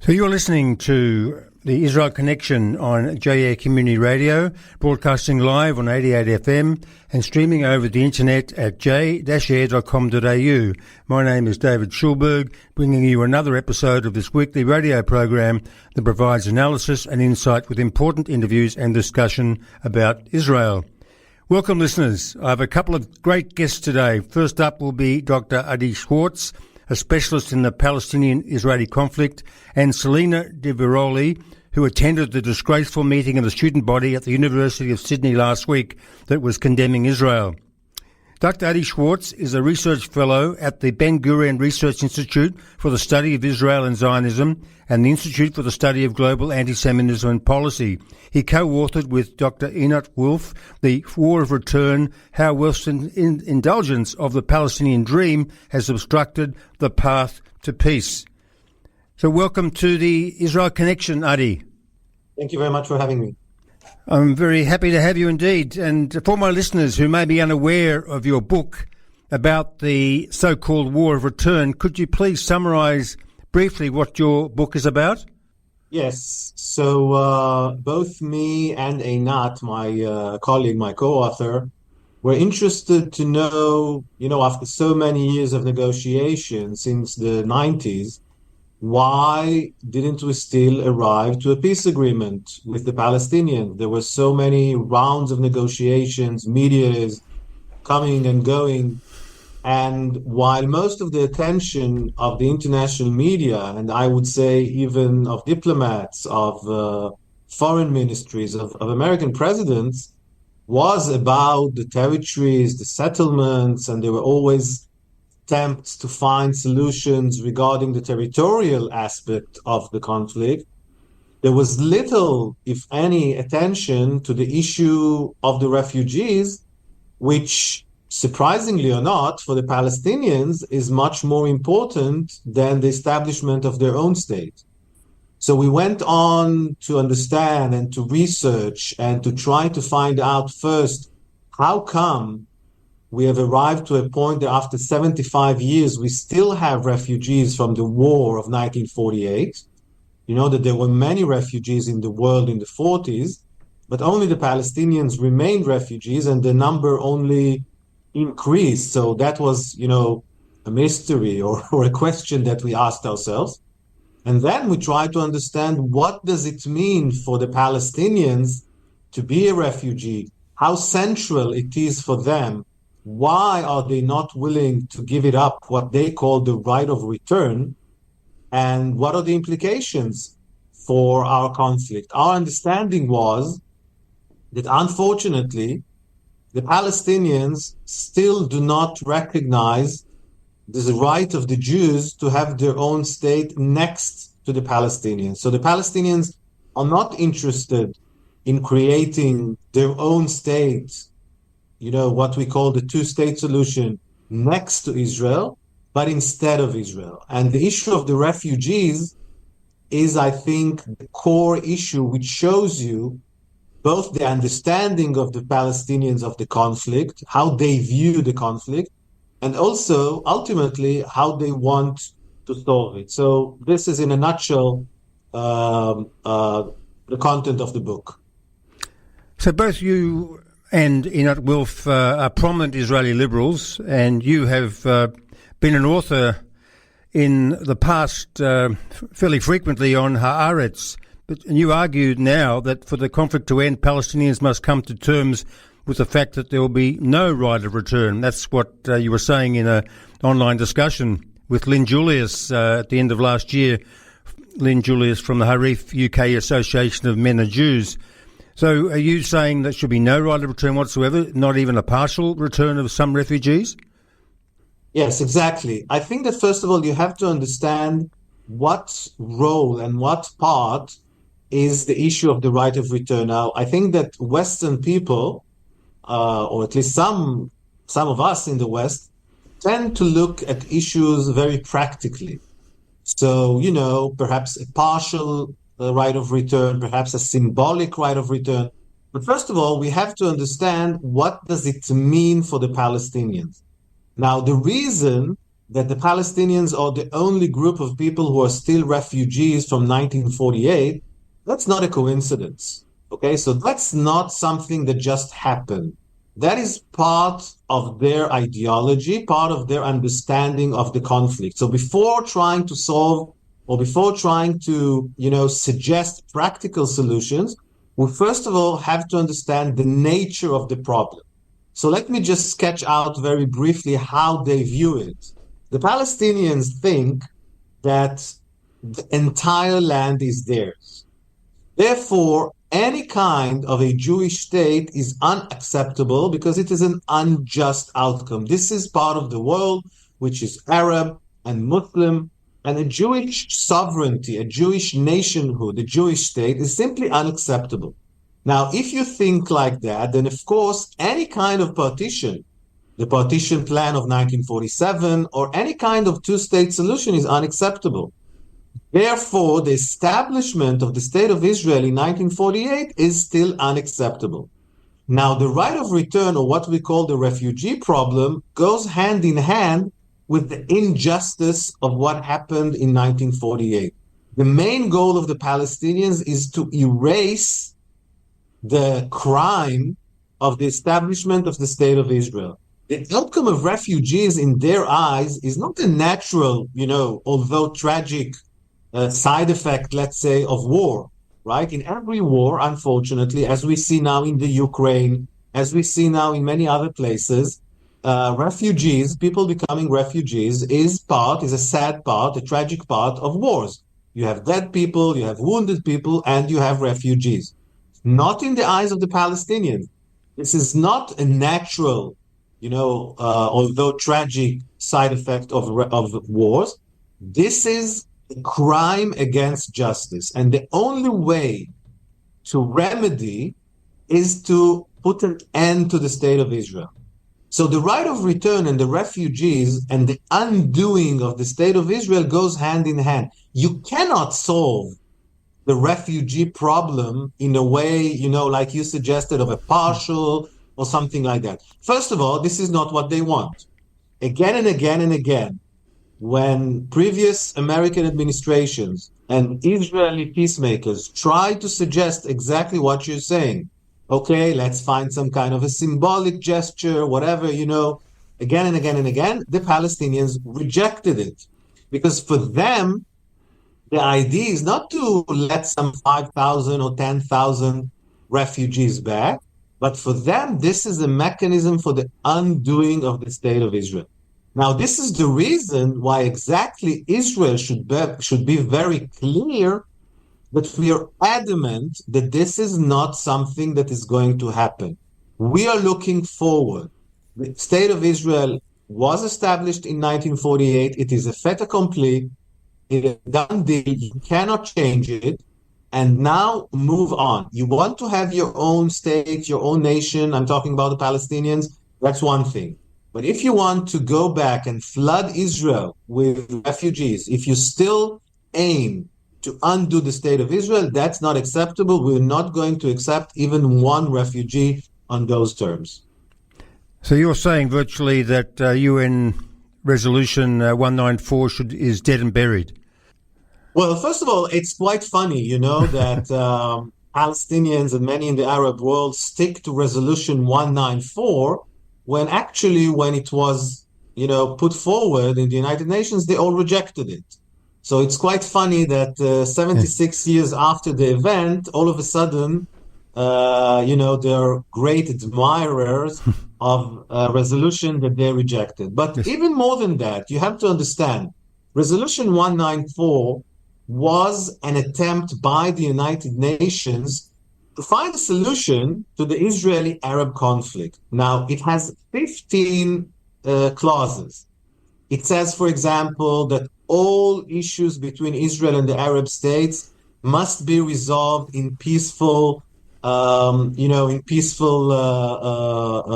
So you're listening to the Israel Connexion on JA Community Radio, broadcasting live on 88 FM and streaming over the internet at j-air.com.au. My name is David Schulberg, bringing you another episode of this weekly radio program that provides analysis and insight with important interviews and discussion about Israel. Welcome, listeners. I have a couple of great guests today. First up will be Dr. Adi Schwartz, a specialist in the Palestinian-Israeli conflict, and Selina Di Viroli, who attended the disgraceful meeting of the student body at the University of Sydney last week that was condemning Israel. Dr. Adi Schwartz is a research fellow at the Ben-Gurion Research Institute for the Study of Israel and Zionism and the Institute for the Study of Global Anti-Semitism and Policy. He co-authored with Dr. Einat Wolf The War of Return, How Western Indulgence of the Palestinian Dream Has Obstructed the Path to Peace. So welcome to the Israel Connexion, Adi. Thank you very much for having me. I'm very happy to have you indeed. And for my listeners who may be unaware of your book about the so-called War of Return, could you please summarise briefly what your book is about? Yes. So both me and Einat, my colleague, my co-author, were interested to know, after so many years of negotiation since the 90s, why didn't we still arrive to a peace agreement with the Palestinians? There were so many rounds of negotiations, mediators coming and going. And while most of the attention of the international media, and I would say even of diplomats, of foreign ministries, of American presidents, was about the territories, the settlements, and there were always attempts to find solutions regarding the territorial aspect of the conflict, there was little, if any, attention to the issue of the refugees, which, surprisingly or not, for the Palestinians is much more important than the establishment of their own state. So we went on to understand and to research and to try to find out first, how come we have arrived to a point that after 75 years, we still have refugees from the war of 1948. You know that there were many refugees in the world in the 40s, but only the Palestinians remained refugees and the number only increased. So that was, a mystery or a question that we asked ourselves. And then we tried to understand, what does it mean for the Palestinians to be a refugee? How central it is for them? Why are they not willing to give it up, what they call the right of return? And what are the implications for our conflict? Our understanding was that, unfortunately, the Palestinians still do not recognize the right of the Jews to have their own state next to the Palestinians. So the Palestinians are not interested in creating their own state, what we call the two-state solution, next to Israel, but instead of Israel. And the issue of the refugees is, I think, the core issue, which shows you both the understanding of the Palestinians of the conflict, how they view the conflict, and also, ultimately, how they want to solve it. So this is, in a nutshell, the content of the book. So both you and Einat Wolf are prominent Israeli liberals, and you have been an author in the past fairly frequently on Haaretz. But you argued now that for the conflict to end, Palestinians must come to terms with the fact that there will be no right of return. That's what you were saying in an online discussion with Lynn Julius at the end of last year. Lynn Julius from the Harif UK Association of Men and Jews. So are you saying that should be no right of return whatsoever, not even a partial return of some refugees? Yes, exactly. I think that, first of all, you have to understand what role and what part is the issue of the right of return. Now, I think that Western people, or at least some of us in the West, tend to look at issues very practically. So, perhaps a partial right of return, perhaps a symbolic right of return. But first of all, we have to understand, what does it mean for the Palestinians? Now, the reason that the Palestinians are the only group of people who are still refugees from 1948, that's not a coincidence. Okay, so that's not something that just happened. That is part of their ideology, part of their understanding of the conflict. So before trying to solve or before trying to, suggest practical solutions, we first of all have to understand the nature of the problem. So let me just sketch out very briefly how they view it. The Palestinians think that the entire land is theirs. Therefore, any kind of a Jewish state is unacceptable because it is an unjust outcome. This is part of the world which is Arab and Muslim, and a Jewish sovereignty, a Jewish nationhood, a Jewish state is simply unacceptable. Now, if you think like that, then of course, any kind of partition, the partition plan of 1947, or any kind of two-state solution is unacceptable. Therefore, the establishment of the State of Israel in 1948 is still unacceptable. Now, the right of return, or what we call the refugee problem, goes hand in hand with the injustice of what happened in 1948. The main goal of the Palestinians is to erase the crime of the establishment of the State of Israel. The outcome of refugees in their eyes is not a natural, although tragic side effect, let's say, of war, right? In every war, unfortunately, as we see now in the Ukraine, as we see now in many other places, refugees, people becoming refugees is a sad part, a tragic part of wars. You have dead people, you have wounded people, and you have refugees. Not in the eyes of the Palestinians. This is not a natural, although tragic side effect of wars. This is a crime against justice. And the only way to remedy is to put an end to the State of Israel. So the right of return and the refugees and the undoing of the State of Israel goes hand in hand. You cannot solve the refugee problem in a way, like you suggested, of a partial or something like that. First of all, this is not what they want. Again and again and again, when previous American administrations and Israeli peacemakers tried to suggest exactly what you're saying, okay, let's find some kind of a symbolic gesture, whatever, again and again and again, the Palestinians rejected it. Because for them, the idea is not to let some 5,000 or 10,000 refugees back, but for them, this is a mechanism for the undoing of the State of Israel. Now, this is the reason why exactly Israel should be very clear that we are adamant that this is not something that is going to happen. We are looking forward. The State of Israel was established in 1948. It is a fait accompli. It is a done deal. You cannot change it. And now move on. You want to have your own state, your own nation. I'm talking about the Palestinians. That's one thing. But if you want to go back and flood Israel with refugees, if you still aim to undo the State of Israel, that's not acceptable. We're not going to accept even one refugee on those terms. So you're saying virtually that UN Resolution 194 is dead and buried? Well, first of all, it's quite funny, that Palestinians and many in the Arab world stick to Resolution 194 when it was, put forward in the United Nations, they all rejected it. So it's quite funny that 76 years after the event, all of a sudden, they're great admirers of a resolution that they rejected. But even more than that, you have to understand, Resolution 194 was an attempt by the United Nations to find a solution to the Israeli-Arab conflict. Now, it has 15 clauses. It says, for example, that all issues between Israel and the Arab states must be resolved in peaceful,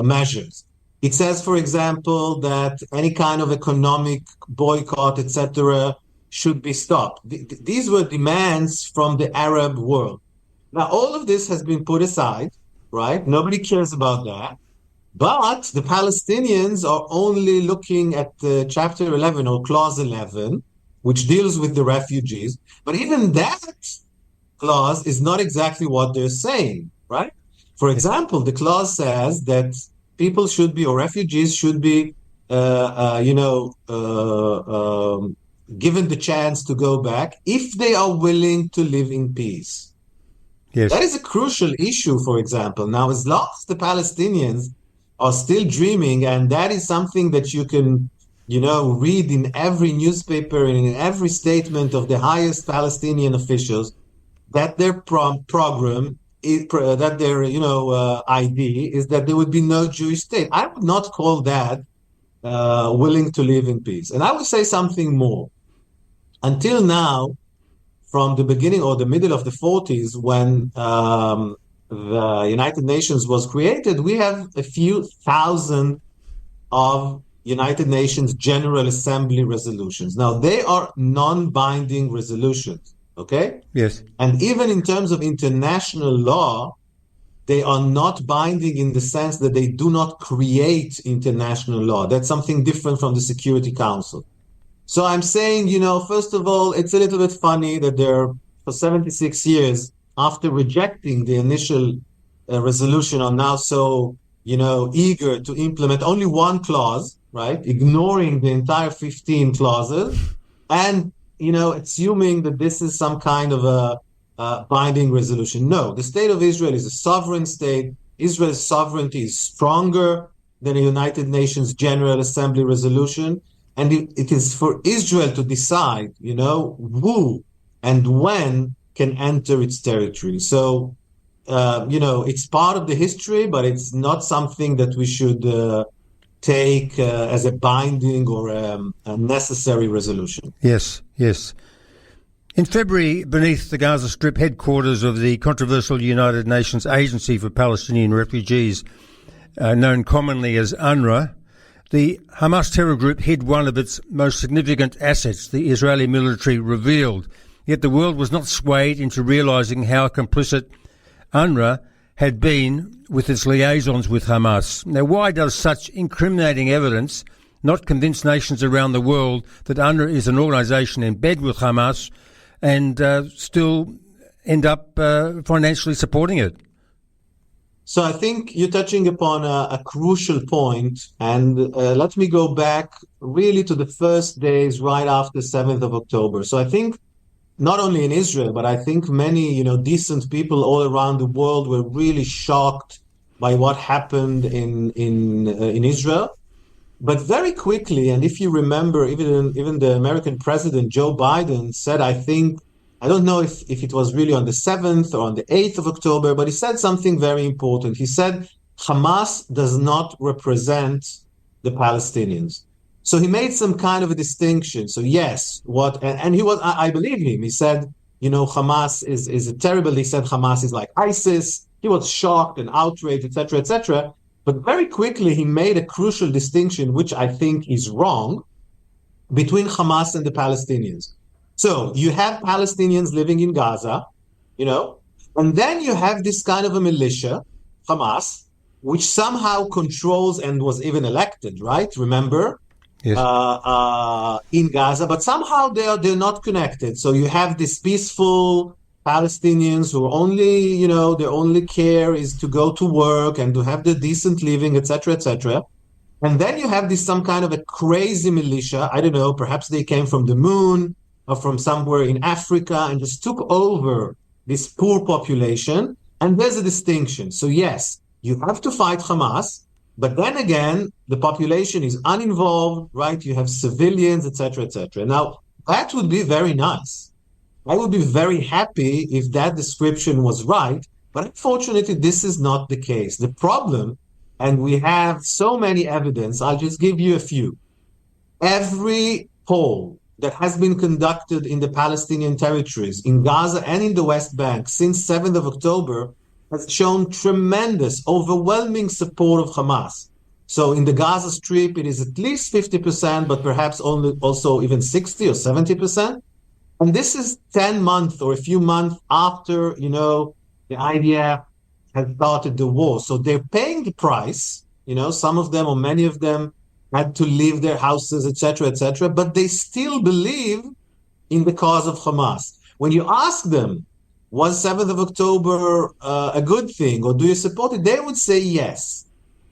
measures. It says, for example, that any kind of economic boycott, etc., should be stopped. These were demands from the Arab world. Now, all of this has been put aside, right? Nobody cares about that. But the Palestinians are only looking at Chapter 11 or Clause 11, which deals with the refugees. But even that clause is not exactly what they're saying, right? For example, the clause says that people should be, or refugees should be, given the chance to go back if they are willing to live in peace. Yes. That is a crucial issue, for example. Now, as long as the Palestinians are still dreaming, and that is something that you can, read in every newspaper and in every statement of the highest Palestinian officials, that their program is, that their idea is that there would be no Jewish state. I would not call that willing to live in peace. And I would say something more. Until now, from the beginning or the middle of the 40s, when the United Nations was created, we have a few thousand of United Nations General Assembly resolutions. Now, they are non-binding resolutions, okay? Yes. And even in terms of international law, they are not binding in the sense that they do not create international law. That's something different from the Security Council. So I'm saying, first of all, it's a little bit funny that they're, for 76 years, after rejecting the initial resolution, are now so, eager to implement only one clause, right? Ignoring the entire 15 clauses and, assuming that this is some kind of a binding resolution. No, the state of Israel is a sovereign state. Israel's sovereignty is stronger than a United Nations General Assembly resolution. And it is for Israel to decide, who and when can enter its territory. So, it's part of the history, but it's not something that we should take as a binding or a necessary resolution. Yes, yes. In February, beneath the Gaza Strip headquarters of the controversial United Nations Agency for Palestinian Refugees, known commonly as UNRWA, the Hamas terror group hid one of its most significant assets, the Israeli military revealed. Yet the world was not swayed into realising how complicit UNRWA had been with its liaisons with Hamas. Now, why does such incriminating evidence not convince nations around the world that UNRWA is an organisation in bed with Hamas and still end up financially supporting it? So I think you're touching upon a crucial point, and let me go back really to the first days right after 7th of October. So I think not only in Israel, but I think many, decent people all around the world were really shocked by what happened in Israel. But very quickly, and if you remember, even the American president, Joe Biden, said, I don't know if it was really on the 7th or on the 8th of October, but he said something very important. He said, Hamas does not represent the Palestinians. So he made some kind of a distinction. So yes, and he was, I believe him. He said, Hamas is a terrible, he said Hamas is like ISIS. He was shocked and outraged, etc., etc. But very quickly, he made a crucial distinction, which I think is wrong, between Hamas and the Palestinians. So you have Palestinians living in Gaza, and then you have this kind of a militia, Hamas, which somehow controls and was even elected, right? Remember? Yes. In Gaza, but somehow they're not connected. So you have this peaceful Palestinians who only, their only care is to go to work and to have the decent living, etc., etc. And then you have some kind of a crazy militia. I don't know, perhaps they came from the moon or from somewhere in Africa and just took over this poor population. And there's a distinction. So yes, you have to fight Hamas, but then again, the population is uninvolved, right? You have civilians, etc., etc. Now, that would be very nice. I would be very happy if that description was right, but unfortunately, this is not the case. The problem, and we have so many evidence, I'll just give you a few. Every poll that has been conducted in the Palestinian territories, in Gaza and in the West Bank since 7th of October, has shown tremendous, overwhelming support of Hamas. So in the Gaza Strip, it is at least 50%, but perhaps also even 60 or 70%. And this is 10 months or a few months after, the IDF has started the war. So they're paying the price, Some of them or many of them had to leave their houses, etc., but they still believe in the cause of Hamas. When you ask them, was 7th of October a good thing, or do you support it? They would say yes.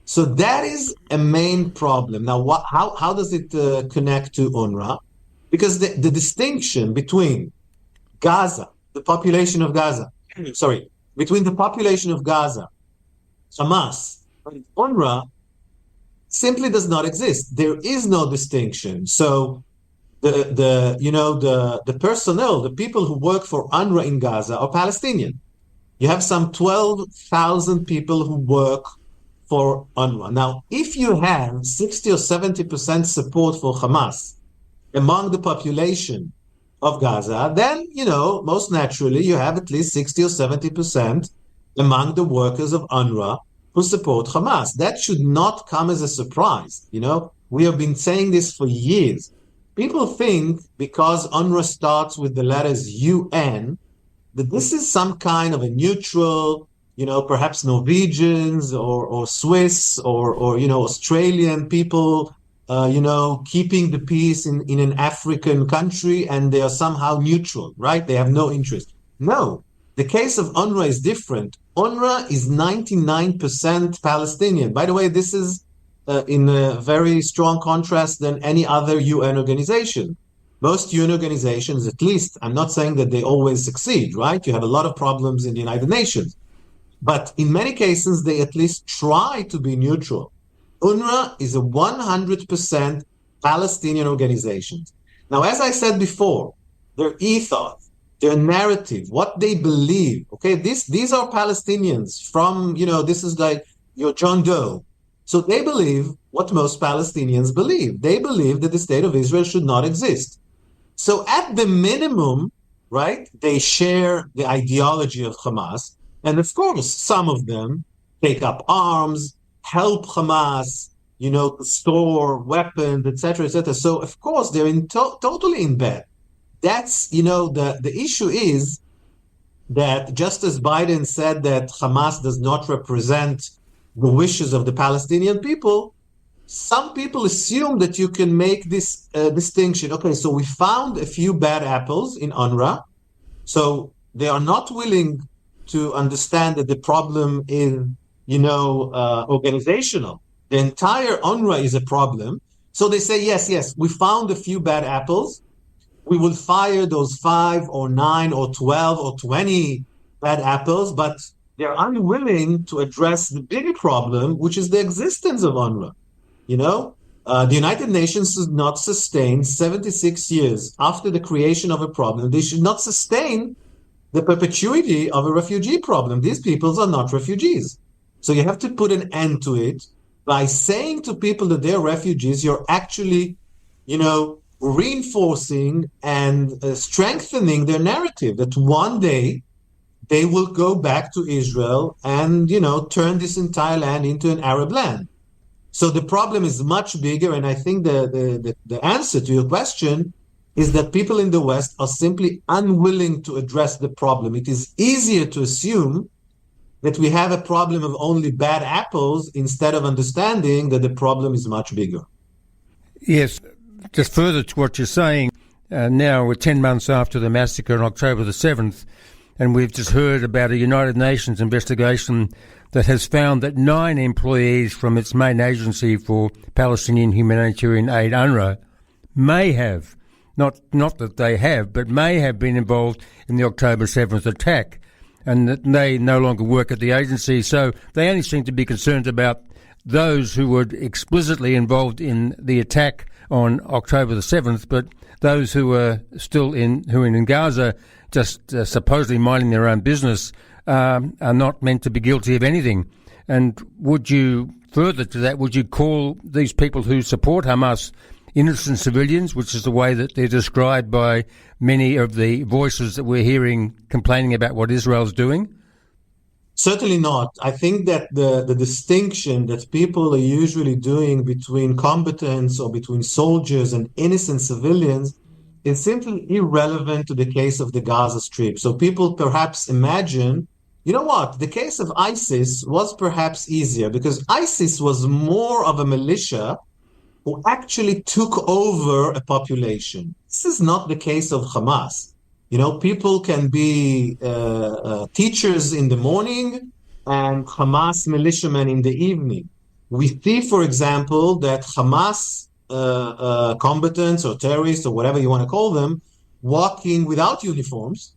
So that is a main problem. Now, how does it connect to UNRWA? Because the distinction between Gaza, the population of Gaza, between the population of Gaza, Hamas, and UNRWA simply does not exist. There is no distinction. So the personnel, the people who work for UNRWA in Gaza are Palestinian. You have some 12,000 people who work for UNRWA. Now, if you have 60 or 70% support for Hamas among the population of Gaza, then, most naturally, you have at least 60 or 70% among the workers of UNRWA who support Hamas. That should not come as a surprise. We have been saying this for years. People think because UNRWA starts with the letters UN, that this is some kind of a neutral, perhaps Norwegians or Swiss or Australian people, keeping the peace in an African country, and they are somehow neutral, right? They have no interest. No, the case of UNRWA is different. UNRWA is 99% Palestinian. By the way, this is in a very strong contrast than any other UN organization. Most UN organizations, at least, I'm not saying that they always succeed, right? You have a lot of problems in the United Nations. But in many cases, they at least try to be neutral. UNRWA is a 100% Palestinian organization. Now, as I said before, their ethos, their narrative, what they believe, okay, these are Palestinians from, this is like your John Doe. So they believe what most Palestinians believe. They believe that the state of Israel should not exist. So at the minimum, right, they share the ideology of Hamas. And of course, some of them take up arms, help Hamas, store weapons, etc. So of course, they're totally in bed. That's, the issue is that just as Biden said that Hamas does not represent the wishes of the Palestinian people, some people assume that you can make this distinction. Okay, so we found a few bad apples in UNRWA, so they are not willing to understand that the problem is, organizational. The entire UNRWA is a problem. So they say, yes, we found a few bad apples. We will fire those 5 or 9 or 12 or 20 bad apples, but they're unwilling to address the bigger problem, which is the existence of UNRWA. The United Nations should not sustain 76 years after the creation of a problem. They should not sustain the perpetuity of a refugee problem. These peoples are not refugees. So you have to put an end to it by saying to people that they're refugees. You're actually, reinforcing and strengthening their narrative that one day they will go back to Israel and, turn this entire land into an Arab land. So the problem is much bigger, and I think the answer to your question is that people in the West are simply unwilling to address the problem. It is easier to assume that we have a problem of only bad apples instead of understanding that the problem is much bigger. Yes, just further to what you're saying, now we're 10 months after the massacre on October the 7th, and we've just heard about a United Nations investigation that has found that 9 employees from its main agency for Palestinian humanitarian aid, UNRWA, may have, not that they have, but may have been involved in the October 7th attack, and that they no longer work at the agency. So they only seem to be concerned about those who were explicitly involved in the attack on October the 7th, but those who are still in Gaza, just supposedly minding their own business, are not meant to be guilty of anything. And would you, further to that, would you call these people who support Hamas innocent civilians, which is the way that they're described by many of the voices that we're hearing complaining about what Israel's doing? Certainly not. I think that the distinction that people are usually doing between combatants or between soldiers and innocent civilians is simply irrelevant to the case of the Gaza Strip. So people perhaps imagine You know what? The case of ISIS was perhaps easier because ISIS was more of a militia who actually took over a population. This is not the case of Hamas. People can be teachers in the morning and Hamas militiamen in the evening. We see, for example, that Hamas combatants or terrorists or whatever you want to call them walking without uniforms.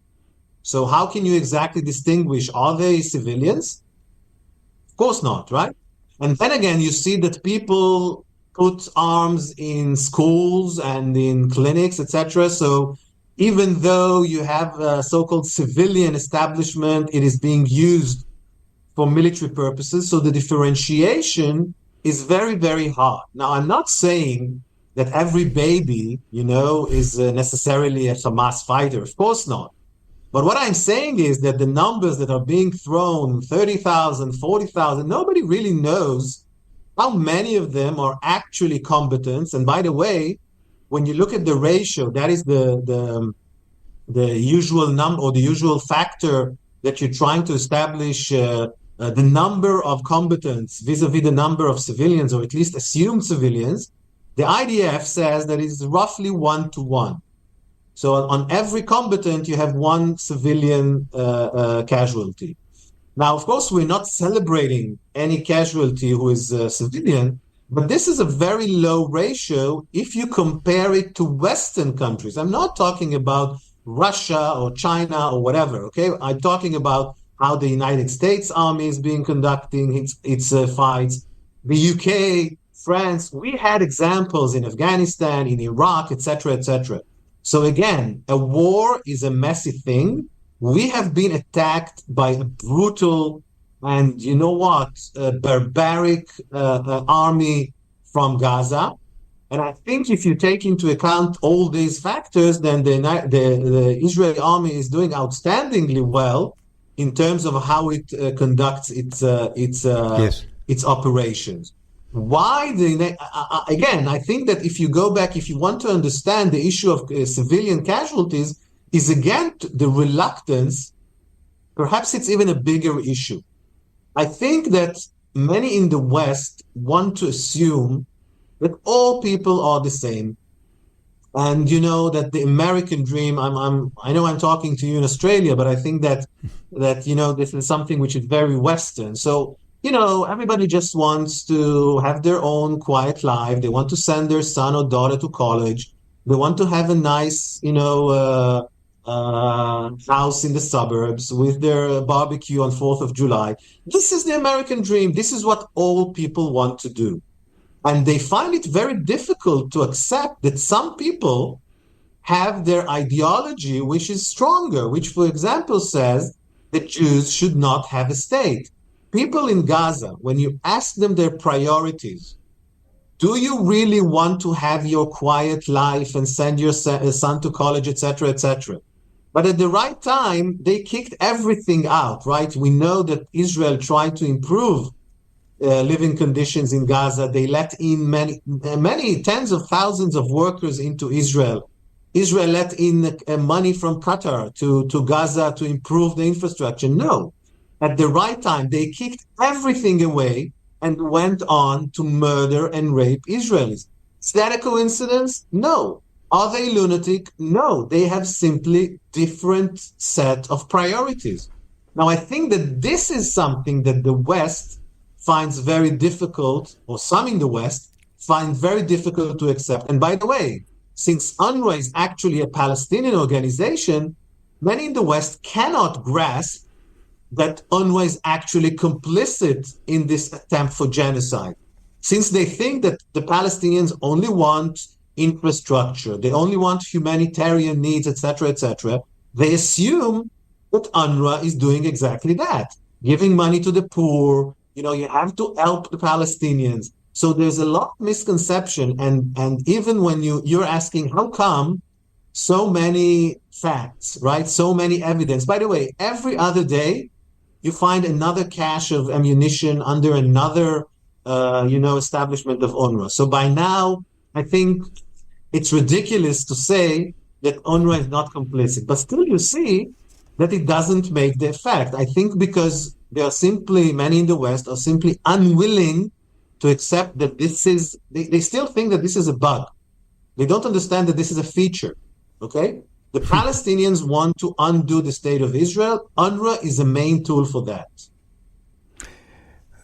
So how can you exactly distinguish? Are they civilians? Of course not, right? And then again, you see that people put arms in schools and in clinics, etc. So even though you have a so-called civilian establishment, it is being used for military purposes. So the differentiation is very, very hard. Now, I'm not saying that every baby, is necessarily a Hamas fighter. Of course not. But what I'm saying is that the numbers that are being thrown, 30,000, 40,000, nobody really knows how many of them are actually combatants. And by the way, when you look at the ratio, that is the usual number or the usual factor that you're trying to establish the number of combatants vis-a-vis the number of civilians, or at least assumed civilians. The IDF says that it's roughly 1-to-1. So on every combatant, you have one civilian casualty. Now, of course, we're not celebrating any casualty who is a civilian, but this is a very low ratio if you compare it to Western countries. I'm not talking about Russia or China or whatever, okay? I'm talking about how the United States Army is being conducting its fights. The UK, France, we had examples in Afghanistan, in Iraq, etc., etc. So again, a war is a messy thing. We have been attacked by a brutal and, barbaric army from Gaza. And I think if you take into account all these factors, then the Israeli army is doing outstandingly well in terms of how it conducts its operations. Why again, I think that if you go back, if you want to understand the issue of civilian casualties, is again the reluctance, perhaps it's even a bigger issue. I think that many in the West want to assume that all people are the same. And that the American dream, I know I'm talking to you in Australia, but I think that this is something which is very Western. So everybody just wants to have their own quiet life. They want to send their son or daughter to college. They want to have a nice, house in the suburbs with their barbecue on 4th of July. This is the American dream. This is what all people want to do. And they find it very difficult to accept that some people have their ideology which is stronger, which, for example, says that Jews should not have a state. People in Gaza, when you ask them their priorities, do you really want to have your quiet life and send your son to college, etc., etc.? But at the right time, they kicked everything out, right? We know that Israel tried to improve living conditions in Gaza. They let in many tens of thousands of workers into Israel. Israel let in money from Qatar to Gaza to improve the infrastructure. No. At the right time, they kicked everything away and went on to murder and rape Israelis. Is that a coincidence? No. Are they lunatic? No. They have simply different set of priorities. Now, I think that this is something that the West finds very difficult, or some in the West find very difficult to accept. And by the way, since UNRWA is actually a Palestinian organization, many in the West cannot grasp that UNRWA is actually complicit in this attempt for genocide. Since they think that the Palestinians only want infrastructure, they only want humanitarian needs, etc., etc., they assume that UNRWA is doing exactly that, giving money to the poor. You have to help the Palestinians. So there's a lot of misconception. And even when you're asking, how come so many facts, right? So many evidence. By the way, every other day, you find another cache of ammunition under another, establishment of UNRWA. So by now, I think it's ridiculous to say that UNRWA is not complicit. But still, you see that it doesn't make the effect. I think because many in the West are simply unwilling to accept that they still think that this is a bug. They don't understand that this is a feature, okay? The Palestinians want to undo the state of Israel. UNRWA is a main tool for that.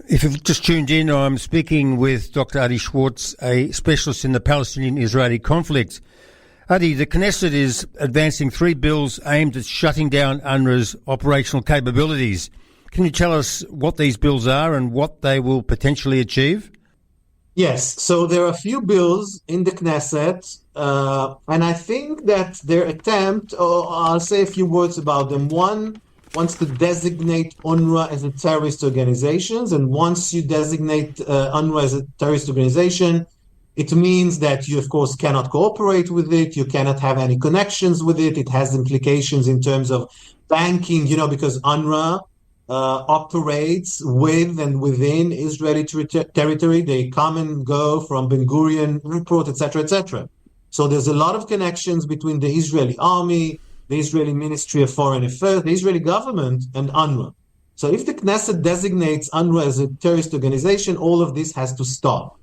If you've just tuned in, I'm speaking with Dr. Adi Schwartz, a specialist in the Palestinian-Israeli conflict. Adi, the Knesset is advancing 3 bills aimed at shutting down UNRWA's operational capabilities. Can you tell us what these bills are and what they will potentially achieve? Yes, so there are a few bills in the Knesset, and I think that their attempt, or I'll say a few words about them. One wants to designate UNRWA as a terrorist organization, and once you designate UNRWA as a terrorist organization, it means that you, of course, cannot cooperate with it, you cannot have any connections with it. It has implications in terms of banking, because UNRWA operates with and within Israeli territory. They come and go from Ben Gurion Airport, etc., etc. So there's a lot of connections between the Israeli army, the Israeli Ministry of Foreign Affairs, the Israeli government, and UNRWA. So if the Knesset designates UNRWA as a terrorist organization, all of this has to stop.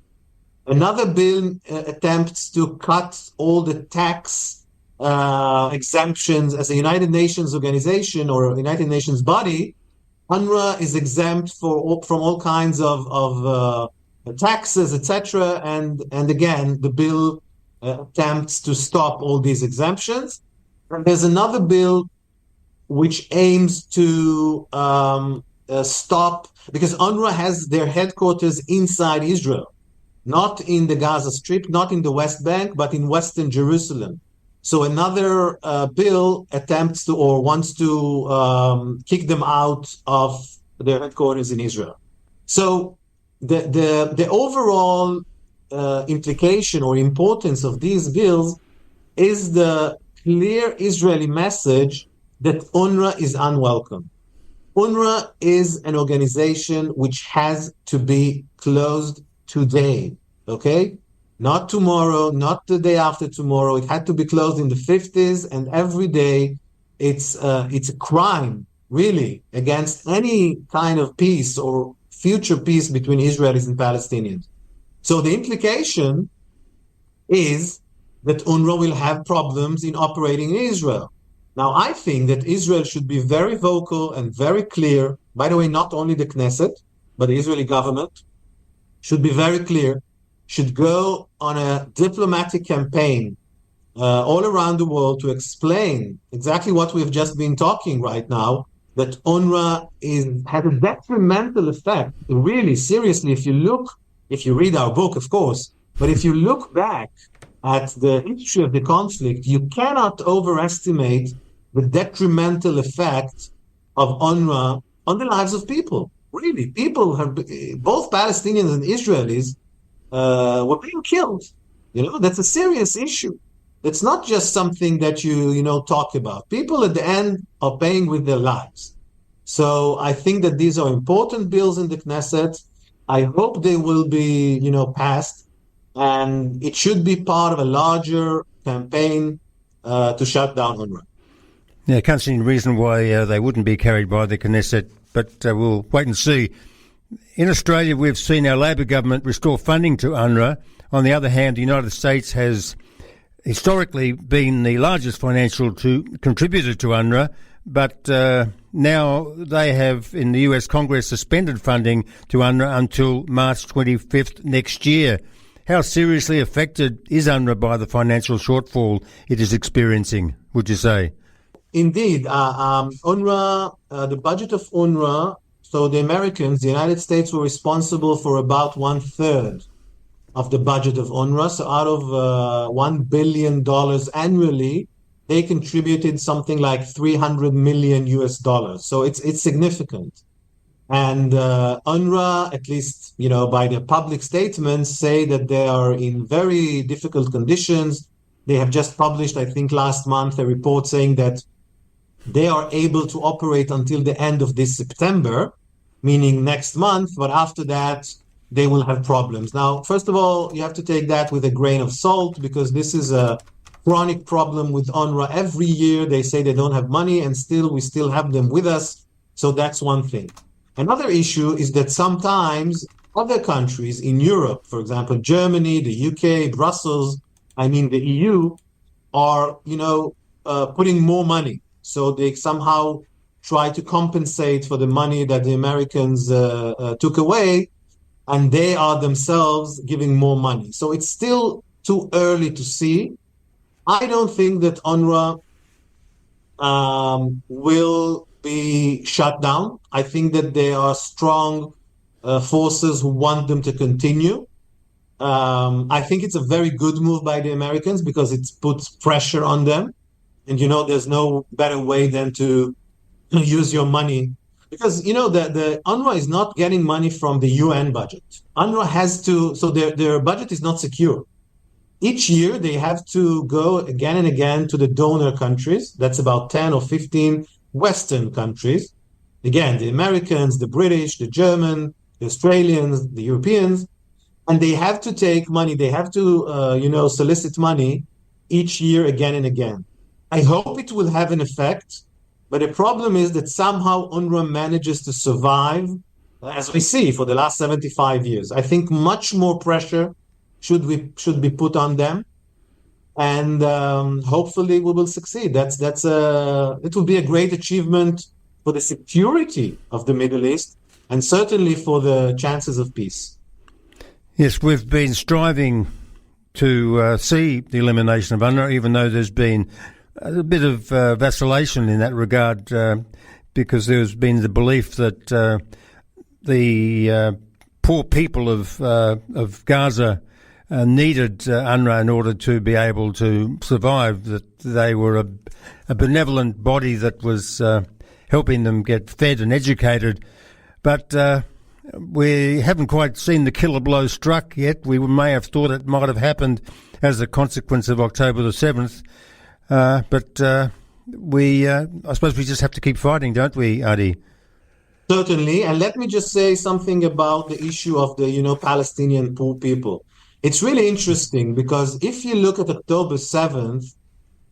Another bill attempts to cut all the tax exemptions. As a United Nations organization or a United Nations body, UNRWA is exempt from all kinds of taxes, etc. And again, the bill attempts to stop all these exemptions. And there's another bill which aims to stop, because UNRWA has their headquarters inside Israel, not in the Gaza Strip, not in the West Bank, but in Western Jerusalem. So another bill attempts to or wants to kick them out of their headquarters in Israel. So the overall implication or importance of these bills is the clear Israeli message that UNRWA is unwelcome. UNRWA is an organization which has to be closed today, okay? Not tomorrow, not the day after tomorrow. It had to be closed in the 50s, and every day it's a crime, really, against any kind of peace or future peace between Israelis and Palestinians. So the implication is that UNRWA will have problems in operating in Israel. Now, I think that Israel should be very vocal and very clear. By the way, not only the Knesset, but the Israeli government should be very clear, should go on a diplomatic campaign all around the world to explain exactly what we've just been talking right now, that UNRWA has a detrimental effect. Really, seriously, if you read our book, of course, but if you look back at the history of the conflict, you cannot overestimate the detrimental effect of UNRWA on the lives of people. Really, people have, both Palestinians and Israelis, were being killed. That's a serious issue. It's not just something that you talk about. People at the end are paying with their lives. So I think that these are important bills in the Knesset. I hope they will be, passed, and it should be part of a larger campaign to shut down UNRWA. Yeah, I can't see any reason why they wouldn't be carried by the Knesset, but we'll wait and see. In Australia, we've seen our Labor government restore funding to UNRWA. On the other hand, the United States has historically been the largest financial contributor to UNRWA, but now they have, in the US Congress, suspended funding to UNRWA until March 25th next year. How seriously affected is UNRWA by the financial shortfall it is experiencing, would you say? Indeed. UNRWA, the budget of UNRWA, so the Americans, the United States, were responsible for about 1/3 of the budget of UNRWA. So out of $1 billion annually, they contributed something like $300 million US. So it's significant. And UNRWA, at least, by their public statements, say that they are in very difficult conditions. They have just published, I think last month, a report saying that they are able to operate until the end of this September, meaning next month, but after that, they will have problems. Now, first of all, you have to take that with a grain of salt, because this is a chronic problem with UNRWA. Every year they say they don't have money, and we still have them with us. So that's one thing. Another issue is that sometimes other countries in Europe, for example, Germany, the UK, Brussels, the EU, are, putting more money. So they somehow try to compensate for the money that the Americans took away, and they are themselves giving more money. So it's still too early to see. I don't think that UNRWA will be shut down. I think that there are strong forces who want them to continue. I think it's a very good move by the Americans because it puts pressure on them. And, there's no better way than to use your money. Because, the UNRWA is not getting money from the UN budget. UNRWA has to, so their budget is not secure. Each year, they have to go again and again to the donor countries. That's about 10 or 15 Western countries. Again, the Americans, the British, the German, the Australians, the Europeans. And they have to take money. They have to, solicit money each year again and again. I hope it will have an effect. But the problem is that somehow UNRWA manages to survive, as we see, for the last 75 years. I think much more pressure should be put on them, and hopefully we will succeed. It will be a great achievement for the security of the Middle East, and certainly for the chances of peace. Yes, we've been striving to see the elimination of UNRWA, even though there's been a bit of vacillation in that regard, because there's been the belief that the poor people of Gaza needed UNRWA in order to be able to survive, that they were a benevolent body that was helping them get fed and educated. But we haven't quite seen the killer blow struck yet. We may have thought it might have happened as a consequence of October the 7th. But I suppose we just have to keep fighting, don't we, Adi? Certainly. And let me just say something about the issue of the, Palestinian poor people. It's really interesting because if you look at October 7th,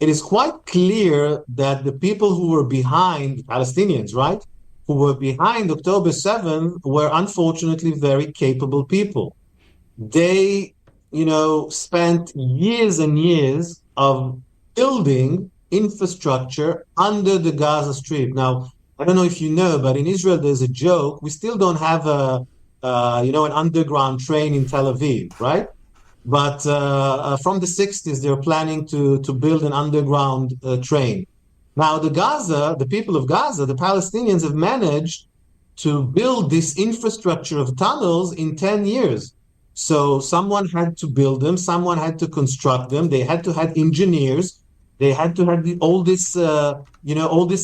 it is quite clear that the people who were behind, Palestinians, right, who were behind October 7th were unfortunately very capable people. They, spent years and years of building infrastructure under the Gaza Strip. Now, I don't know if you know, but in Israel there's a joke. We still don't have an underground train in Tel Aviv, right? But from the 60s, they're planning to build an underground train. Now, the people of Gaza, the Palestinians have managed to build this infrastructure of tunnels in 10 years. So someone had to build them, someone had to construct them, they had to have engineers, they had to have all this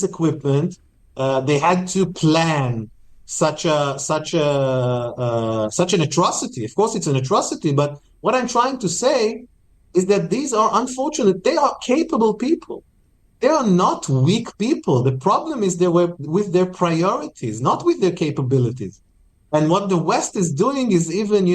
equipment, they had to plan such an atrocity. Of course, it's an atrocity, but what I'm trying to say is that these are unfortunate. They are capable people. They are not weak people. The problem is they were with their priorities, not with their capabilities. And what the West is doing is even,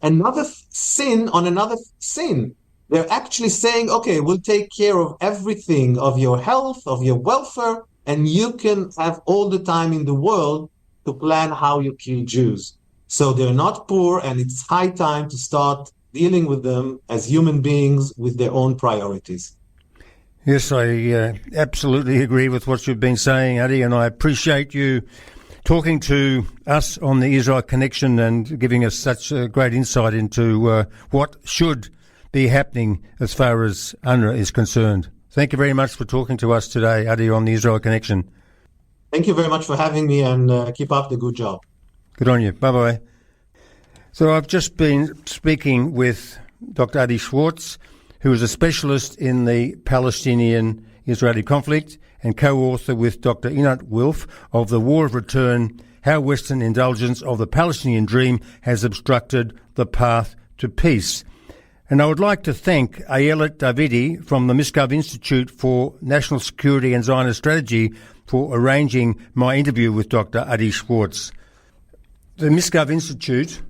another sin on another sin. They're actually saying, okay, we'll take care of everything, of your health, of your welfare, and you can have all the time in the world to plan how you kill Jews. So they're not poor, and it's high time to start dealing with them as human beings with their own priorities. Yes, I absolutely agree with what you've been saying, Adi, and I appreciate you talking to us on the Israel Connection and giving us such a great insight into what should be happening as far as UNRWA is concerned. Thank you very much for talking to us today, Adi, on the Israel Connection. Thank you very much for having me, and keep up the good job. Good on you. Bye-bye. So I've just been speaking with Dr. Adi Schwartz, who is a specialist in the Palestinian-Israeli conflict and co-author with Dr. Einat Wilf of The War of Return, How Western Indulgence of the Palestinian Dream Has Obstructed the Path to Peace. And I would like to thank Ayelet Davidi from the Misgov Institute for National Security and Zionist Strategy for arranging my interview with Dr. Adi Schwartz. The Misgov Institute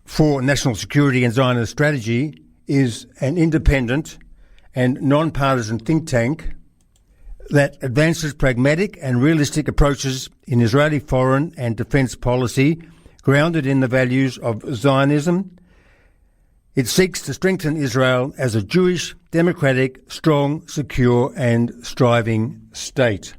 for National Security and Zionist Strategy is an independent and non-partisan think tank that advances pragmatic and realistic approaches in Israeli foreign and defence policy grounded in the values of Zionism. It seeks to strengthen Israel as a Jewish, democratic, strong, secure and striving state.